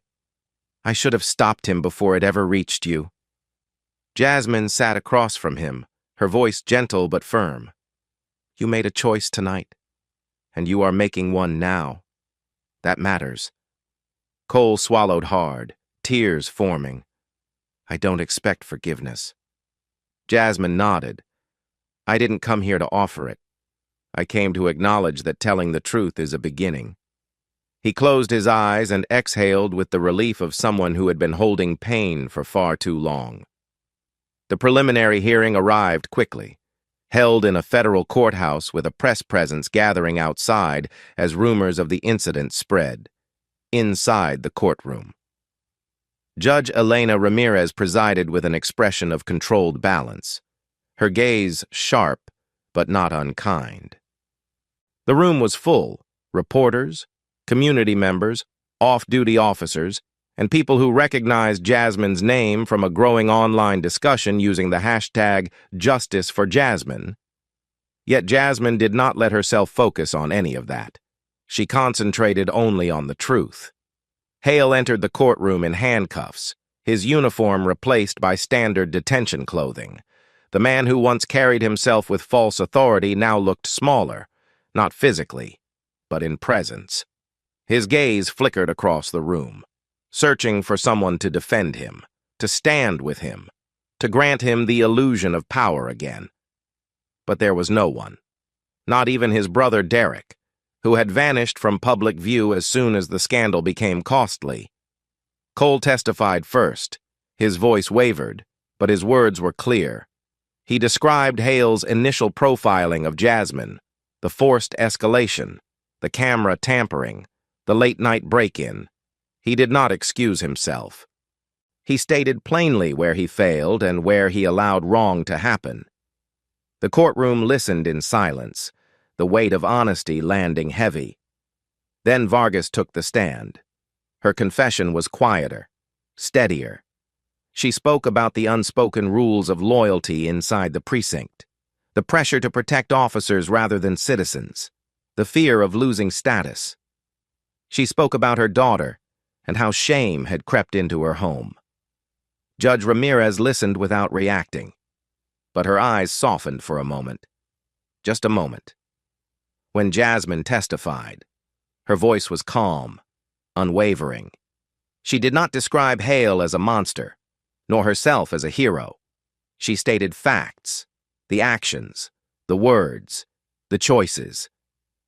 "I should have stopped him before it ever reached you." Jasmine sat across from him, her voice gentle but firm. "You made a choice tonight, and you are making one now. That matters." Cole swallowed hard, tears forming. "I don't expect forgiveness." Jasmine nodded. "I didn't come here to offer it. I came to acknowledge that telling the truth is a beginning." He closed his eyes and exhaled with the relief of someone who had been holding pain for far too long. The preliminary hearing arrived quickly. held in a federal courthouse with a press presence gathering outside as rumors of the incident spread. Inside the courtroom, Judge Elena Ramirez presided with an expression of controlled balance, her gaze sharp but not unkind. The room was full: reporters, community members, off-duty officers, and people who recognized Jasmine's name from a growing online discussion using the hashtag #JusticeForJasmine. Yet Jasmine did not let herself focus on any of that. She concentrated only on the truth. Hale entered the courtroom in handcuffs, his uniform replaced by standard detention clothing. The man who once carried himself with false authority now looked smaller, not physically, but in presence. His gaze flickered across the room, searching for someone to defend him, to stand with him, to grant him the illusion of power again. But there was no one, not even his brother Derek, who had vanished from public view as soon as the scandal became costly. Cole testified first. His voice wavered, but his words were clear. He described Hale's initial profiling of Jasmine, the forced escalation, the camera tampering, the late-night break-in. He did not excuse himself. He stated plainly where he failed and where he allowed wrong to happen. The courtroom listened in silence, the weight of honesty landing heavy. Then Vargas took the stand. Her confession was quieter, steadier. She spoke about the unspoken rules of loyalty inside the precinct, the pressure to protect officers rather than citizens, the fear of losing status. She spoke about her daughter and how shame had crept into her home. Judge Ramirez listened without reacting, but her eyes softened for a moment. Just a moment. When Jasmine testified, her voice was calm, unwavering. She did not describe Hale as a monster, nor herself as a hero. She stated facts, the actions, the words, the choices,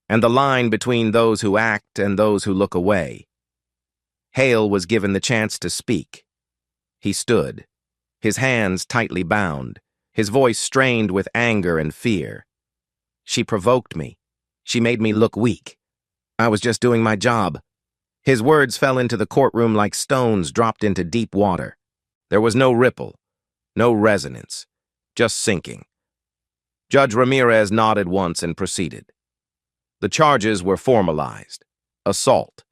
and the line between those who act and those who look away. Hale was given the chance to speak. He stood, his hands tightly bound, his voice strained with anger and fear. She provoked me. She made me look weak. I was just doing my job. His words fell into the courtroom like stones dropped into deep water. There was no ripple, no resonance, just sinking. Judge Ramirez nodded once and proceeded. The charges were formalized. Assault,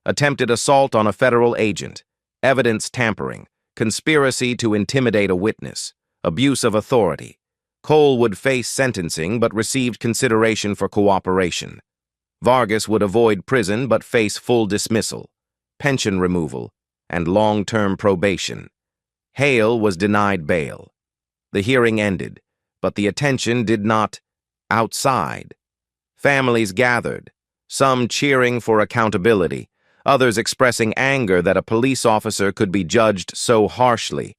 attempted assault on a federal agent, evidence tampering, conspiracy to intimidate a witness, abuse of authority. Cole would face sentencing but received consideration for cooperation. Vargas would avoid prison but face full dismissal, pension removal, and long-term probation. Hale was denied bail. The hearing ended, but the attention did not outside. Families gathered, some cheering for accountability, others expressing anger that a police officer could be judged so harshly.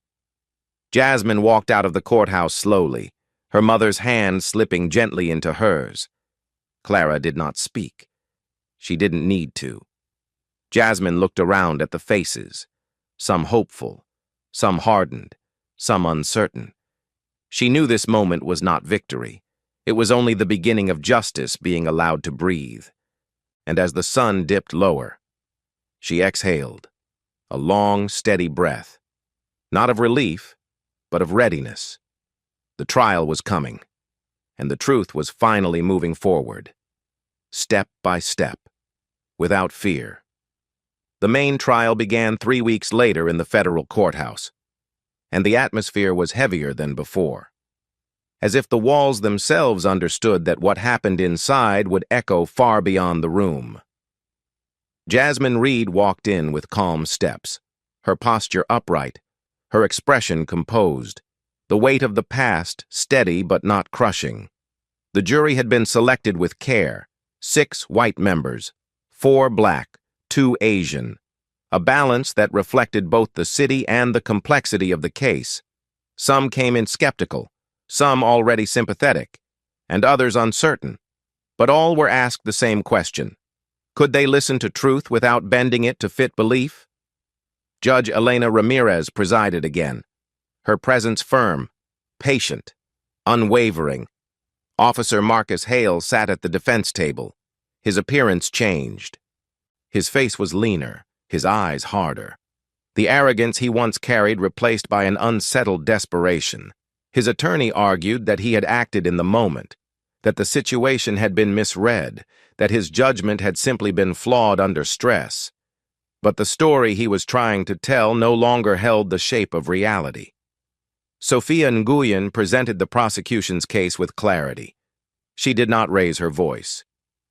Jasmine walked out of the courthouse slowly, her mother's hand slipping gently into hers. Clara did not speak. She didn't need to. Jasmine looked around at the faces, some hopeful, some hardened, some uncertain. She knew this moment was not victory. It was only the beginning of justice being allowed to breathe. And as the sun dipped lower, she exhaled, a long, steady breath, not of relief, but of readiness. The trial was coming, and the truth was finally moving forward, step by step, without fear. The main trial began 3 weeks later in the federal courthouse, and the atmosphere was heavier than before, as if the walls themselves understood that what happened inside would echo far beyond the room. Jasmine Reed walked in with calm steps, her posture upright, her expression composed, the weight of the past steady but not crushing. The jury had been selected with care, 6 white members, 4 black, 2 Asian, a balance that reflected both the city and the complexity of the case. Some came in skeptical, some already sympathetic, and others uncertain, but all were asked the same question. Could they listen to truth without bending it to fit belief? Judge Elena Ramirez presided again, her presence firm, patient, unwavering, Officer Marcus Hale sat at the defense table. His appearance changed. His face was leaner, his eyes harder. The arrogance he once carried replaced by an unsettled desperation. His attorney argued that he had acted in the moment, that the situation had been misread, that his judgment had simply been flawed under stress. But the story he was trying to tell no longer held the shape of reality. Sophia Nguyen presented the prosecution's case with clarity. She did not raise her voice.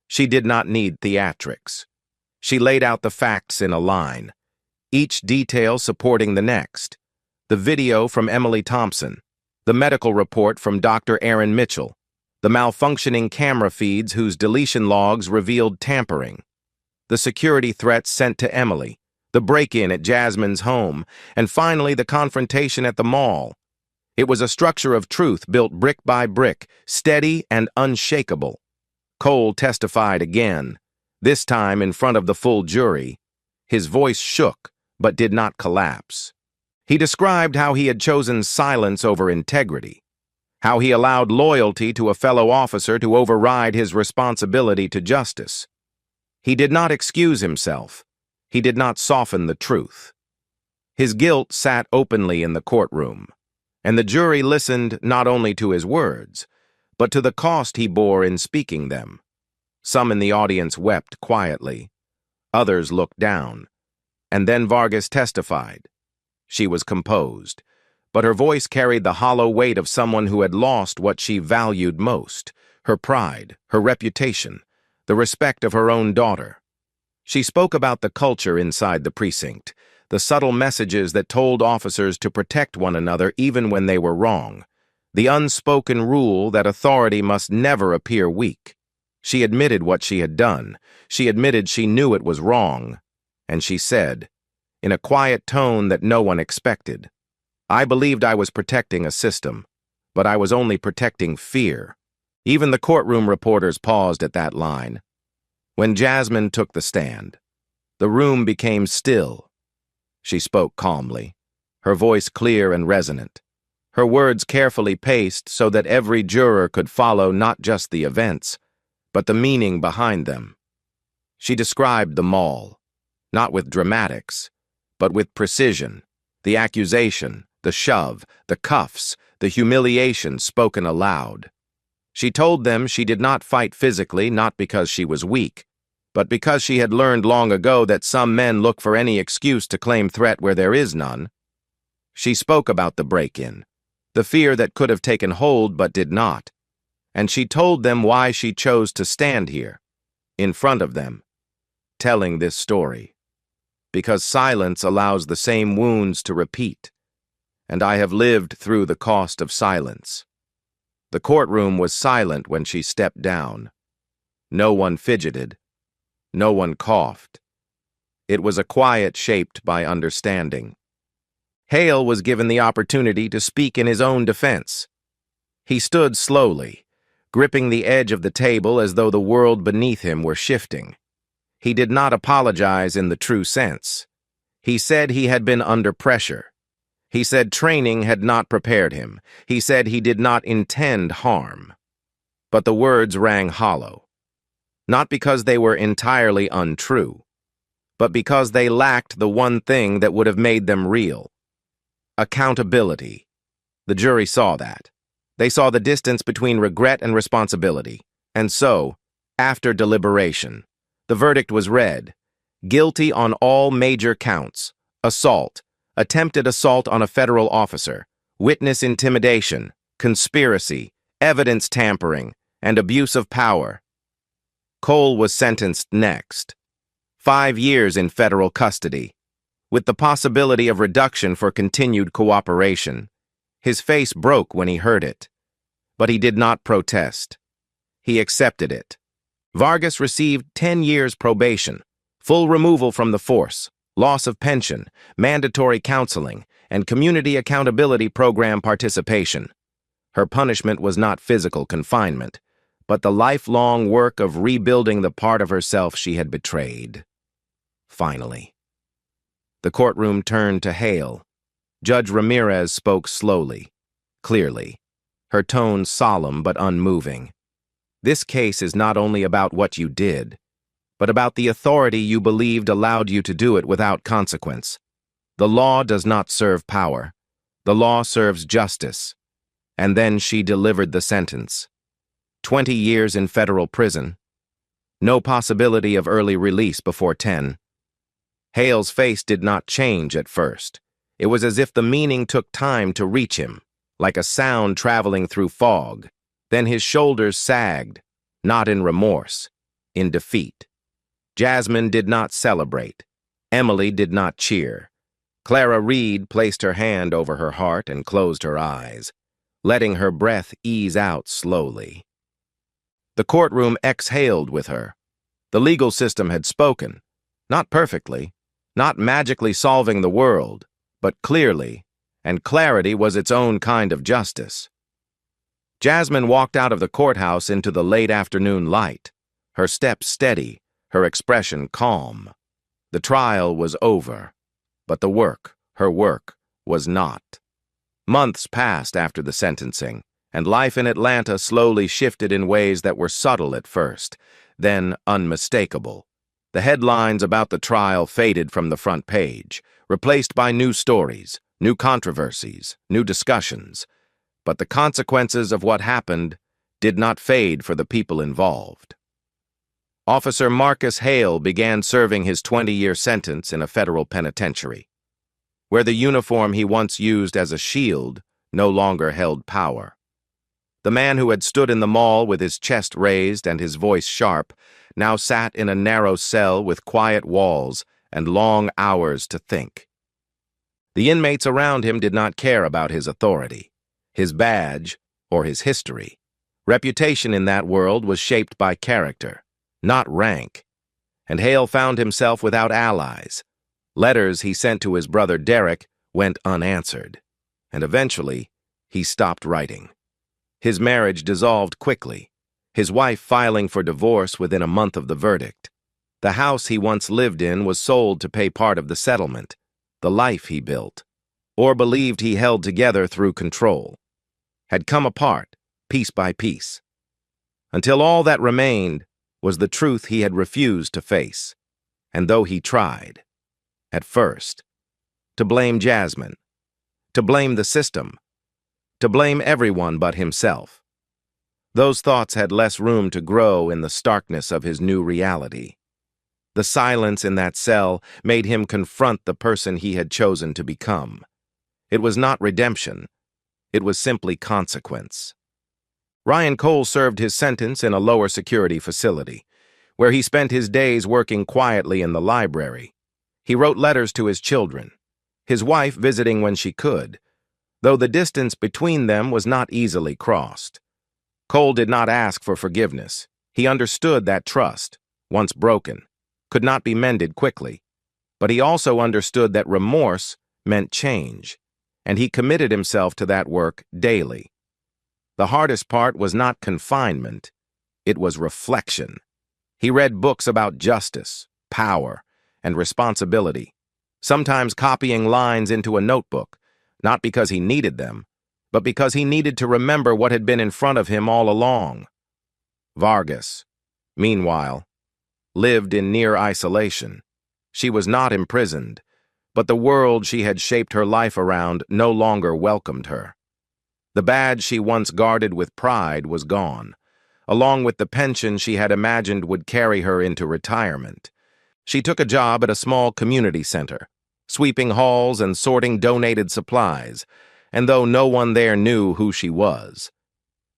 She did not need theatrics. She laid out the facts in a line, each detail supporting the next. The video from Emily Thompson, the medical report from Dr. Aaron Mitchell, the malfunctioning camera feeds whose deletion logs revealed tampering, the security threats sent to Emily, the break-in at Jasmine's home, and finally the confrontation at the mall. It was a structure of truth built brick by brick, steady and unshakable. Cole testified again, this time in front of the full jury. His voice shook, but did not collapse. He described how he had chosen silence over integrity, how he allowed loyalty to a fellow officer to override his responsibility to justice. He did not excuse himself. He did not soften the truth. His guilt sat openly in the courtroom, and the jury listened not only to his words, but to the cost he bore in speaking them. Some in the audience wept quietly. Others looked down. And then Vargas testified. She was composed, but her voice carried the hollow weight of someone who had lost what she valued most, her pride, her reputation, the respect of her own daughter. She spoke about the culture inside the precinct, the subtle messages that told officers to protect one another even when they were wrong, the unspoken rule that authority must never appear weak. She admitted what she had done. She admitted she knew it was wrong. And she said, in a quiet tone that no one expected, I believed I was protecting a system, but I was only protecting fear. Even the courtroom reporters paused at that line. When Jasmine took the stand, the room became still. She spoke calmly, her voice clear and resonant, her words carefully paced so that every juror could follow not just the events, but the meaning behind them. She described the mall, not with dramatics, but with precision, the accusation, the shove, the cuffs, the humiliation spoken aloud. She told them she did not fight physically, not because she was weak, but because she had learned long ago that some men look for any excuse to claim threat where there is none. She spoke about the break-in, the fear that could have taken hold but did not, and she told them why she chose to stand here, in front of them, telling this story. Because silence allows the same wounds to repeat, and I have lived through the cost of silence. The courtroom was silent when she stepped down. No one fidgeted. No one coughed. It was a quiet shaped by understanding. Hale was given the opportunity to speak in his own defense. He stood slowly, gripping the edge of the table as though the world beneath him were shifting. He did not apologize in the true sense. He said he had been under pressure. He said training had not prepared him. He said he did not intend harm. But the words rang hollow. Not because they were entirely untrue, but because they lacked the one thing that would have made them real. Accountability. The jury saw that. They saw the distance between regret and responsibility. And so, after deliberation, the verdict was read. Guilty on all major counts: assault, attempted assault on a federal officer, witness intimidation, conspiracy, evidence tampering, and abuse of power. Cole was sentenced next. 5 years in federal custody, with the possibility of reduction for continued cooperation. His face broke when he heard it, but he did not protest. He accepted it. Vargas received 10 years probation, full removal from the force, loss of pension, mandatory counseling, and community accountability program participation. Her punishment was not physical confinement, but the lifelong work of rebuilding the part of herself she had betrayed. Finally, the courtroom turned to Hale. Judge Ramirez spoke slowly, clearly. her tone solemn but unmoving. "This case is not only about what you did, but about the authority you believed allowed you to do it without consequence. The law does not serve power. The law serves justice." And then she delivered the sentence. 20 years in federal prison. No possibility of early release before 10. Hale's face did not change at first. It was as if the meaning took time to reach him, like a sound traveling through fog. Then his shoulders sagged, not in remorse, in defeat. Jasmine did not celebrate. Emily did not cheer. Clara Reed placed her hand over her heart and closed her eyes, letting her breath ease out slowly. The courtroom exhaled with her. The legal system had spoken, not perfectly, not magically solving the world, but clearly, and clarity was its own kind of justice. Jasmine walked out of the courthouse into the late afternoon light, her step steady, her expression calm. The trial was over, but the work, her work, was not. Months passed after the sentencing, and life in Atlanta slowly shifted in ways that were subtle at first, then unmistakable. The headlines about the trial faded from the front page, replaced by new stories, new controversies, new discussions. But the consequences of what happened did not fade for the people involved. Officer Marcus Hale began serving his 20-year sentence in a federal penitentiary, where the uniform he once used as a shield no longer held power. The man who had stood in the mall with his chest raised and his voice sharp now sat in a narrow cell with quiet walls and long hours to think. The inmates around him did not care about his authority, his badge, or his history. Reputation in that world was shaped by character, not rank, and Hale found himself without allies. Letters he sent to his brother Derek went unanswered, and eventually he stopped writing. His marriage dissolved quickly, his wife filing for divorce within a month of the verdict. The house he once lived in was sold to pay part of the settlement. The life he built, or believed he held together through control, had come apart, piece by piece, until all that remained was the truth he had refused to face. And though he tried, at first, to blame Jasmine, to blame the system, to blame everyone but himself, those thoughts had less room to grow in the starkness of his new reality. The silence in that cell made him confront the person he had chosen to become. It was not redemption. It was simply consequence. Ryan Cole served his sentence in a lower security facility, where he spent his days working quietly in the library. He wrote letters to his children, his wife visiting when she could, though the distance between them was not easily crossed. Cole did not ask for forgiveness. He understood that trust, once broken, could not be mended quickly. But he also understood that remorse meant change, and he committed himself to that work daily. The hardest part was not confinement, it was reflection. He read books about justice, power, and responsibility, sometimes copying lines into a notebook, not because he needed them, but because he needed to remember what had been in front of him all along. Vargas, meanwhile, lived in near isolation. She was not imprisoned, but the world she had shaped her life around no longer welcomed her. The badge she once guarded with pride was gone, along with the pension she had imagined would carry her into retirement. She took a job at a small community center, sweeping halls and sorting donated supplies, and though no one there knew who she was,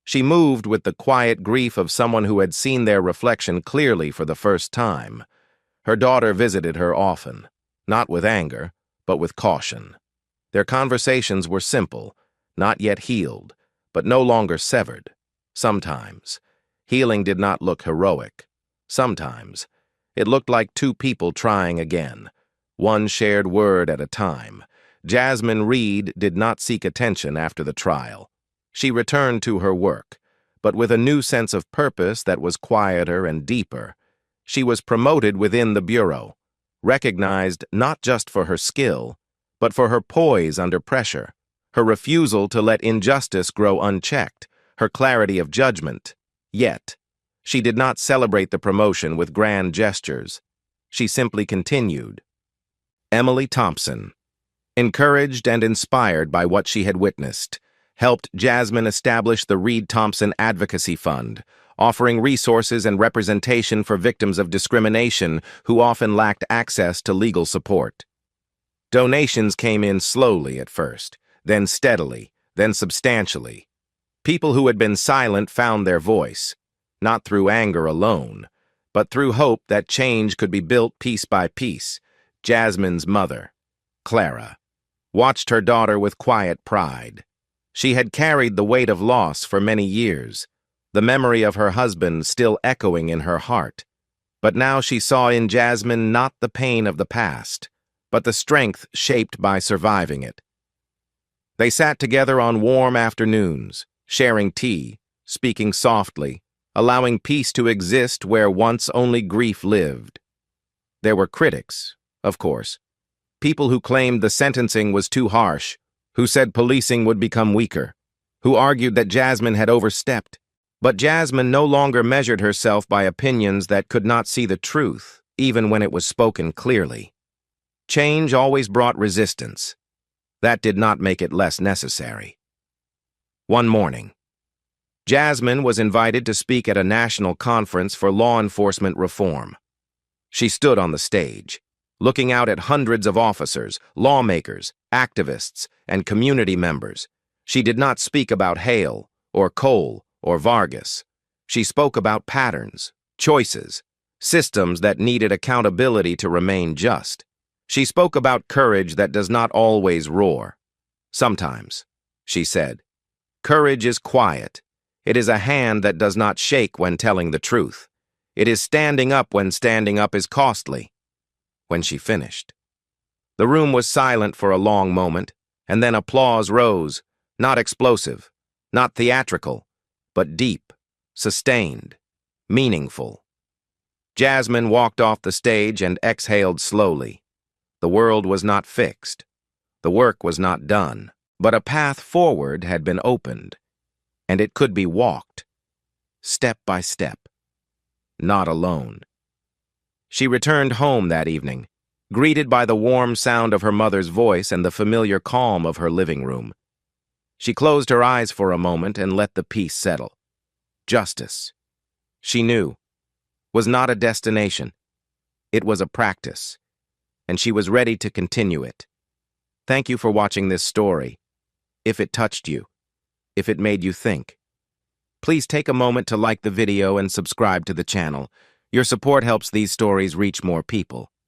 she moved with the quiet grief of someone who had seen their reflection clearly for the first time. Her daughter visited her often, not with anger, but with caution. Their conversations were simple, not yet healed, but no longer severed. Sometimes, healing did not look heroic. Sometimes, it looked like two people trying again, one shared word at a time. Jasmine Reed did not seek attention after the trial. She returned to her work, but with a new sense of purpose that was quieter and deeper. She was promoted within the Bureau, recognized not just for her skill, but for her poise under pressure, her refusal to let injustice grow unchecked, her clarity of judgment. Yet, she did not celebrate the promotion with grand gestures. She simply continued. Emily Thompson, encouraged and inspired by what she had witnessed, helped Jasmine establish the Reed Thompson Advocacy Fund, offering resources and representation for victims of discrimination who often lacked access to legal support. Donations came in slowly at first, then steadily, then substantially. People who had been silent found their voice, not through anger alone, but through hope that change could be built piece by piece. Jasmine's mother, Clara, watched her daughter with quiet pride. She had carried the weight of loss for many years, the memory of her husband still echoing in her heart. But now she saw in Jasmine not the pain of the past, but the strength shaped by surviving it. They sat together on warm afternoons, sharing tea, speaking softly, allowing peace to exist where once only grief lived. There were critics, of course, people who claimed the sentencing was too harsh, who said policing would become weaker, who argued that Jasmine had overstepped. But Jasmine no longer measured herself by opinions that could not see the truth, even when it was spoken clearly. Change always brought resistance. That did not make it less necessary. One morning, Jasmine was invited to speak at a national conference for law enforcement reform. She stood on the stage, looking out at hundreds of officers, lawmakers, activists, and community members. She did not speak about Hale, or Cole, or Vargas. She spoke about patterns, choices, systems that needed accountability to remain just. She spoke about courage that does not always roar. Sometimes, she said, courage is quiet. It is a hand that does not shake when telling the truth. It is standing up when standing up is costly. When she finished, the room was silent for a long moment, and then applause rose, not explosive, not theatrical, but deep, sustained, meaningful. Jasmine walked off the stage and exhaled slowly. The world was not fixed. The work was not done, but a path forward had been opened, and it could be walked, step by step, not alone. She returned home that evening, greeted by the warm sound of her mother's voice and the familiar calm of her living room. She closed her eyes for a moment and let the peace settle. Justice, she knew, was not a destination. It was a practice, and she was ready to continue it. Thank you for watching this story. If it touched you, if it made you think, please take a moment to like the video and subscribe to the channel. Your support helps these stories reach more people.